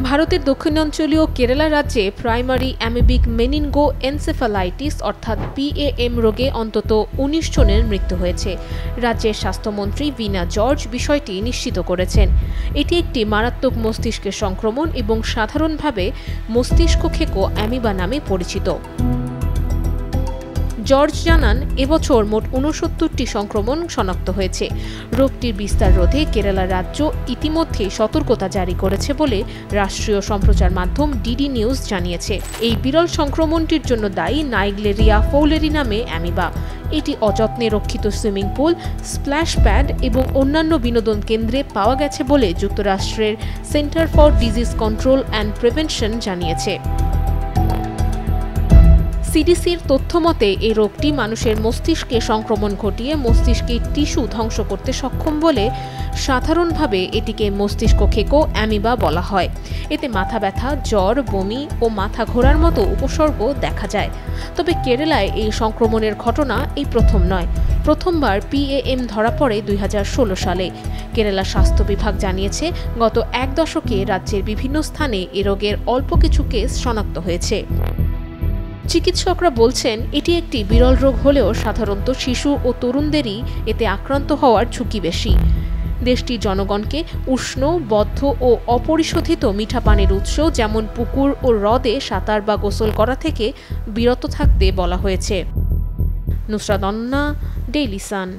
ভারতের দক্ষিণাঞ্চলীয় কেরালা রাজ্যে প্রাইমারি অ্যামিবিক মেনিনগো এনসেফালাইটিস অর্থাৎ পিএএম রোগে অন্তত ১৯ জনের মৃত্যু হয়েছে। রাজ্যের স্বাস্থ্যমন্ত্রী ভিনা জর্জ বিষয়টি নিশ্চিত করেছেন। এটি একটি মারাত্মক মস্তিষ্কের সংক্রমণ এবং সাধারণভাবে মস্তিষ্ক খেকো অ্যামিবা নামে পরিচিত। জর্জ জানান, এবছর মোট ৬৯টি সংক্রমণ শনাক্ত হয়েছে। রোগটির বিস্তার রোধে কেরালা রাজ্য ইতিমধ্যে সতর্কতা জারি করেছে বলে রাষ্ট্রীয় সম্প্রচার মাধ্যম ডিডি নিউজ জানিয়েছে। এই বিরল সংক্রমণটির জন্য দায়ী নাইগ্লেরিয়া ফৌলেরি নামে অ্যামিবা। এটি অযত্নে রক্ষিত সুইমিং পুল, স্প্ল্যাশ প্যাড এবং অন্যান্য বিনোদন কেন্দ্রে পাওয়া গেছে বলে যুক্তরাষ্ট্রের centre for disease control and prevention জানিয়েছে। সিডিসির তথ্য মতে এই রোগটি মানুষের মস্তিষ্কে সংক্রমণ ঘটিয়ে মস্তিষ্কের টিস্যু ধ্বংস করতে সক্ষম বলে সাধারণভাবে এটিকে মস্তিষ্ক খেকো অ্যামিবা বলা হয়। এতে মাথা ব্যথা, জ্বর, বমি ও মাথা ঘোরার মতো উপসর্গ দেখা যায়। তবে কেরালায় এই সংক্রমণের ঘটনা এই প্রথম নয়। প্রথমবার পিএএম ধরা পড়ে ২০১৬ সালে। কেরালা স্বাস্থ্য বিভাগ জানিয়েছে, গত এক দশকে রাজ্যের বিভিন্ন স্থানে এ রোগের অল্প কিছু কেস শনাক্ত হয়েছে। চিকিৎসকরা বলছেন, এটি একটি বিরল রোগ হলেও সাধারণত শিশু ও তরুণদেরই এতে আক্রান্ত হওয়ার ঝুঁকি বেশি। দেশটির জনগণকে উষ্ণ, বদ্ধ ও অপরিশোধিত মিঠা পানির উৎস যেমন পুকুর ও হ্রদে সাঁতার বা গোসল করা থেকে বিরত থাকতে বলা হয়েছে। Nusrat Anna, Daily Sun.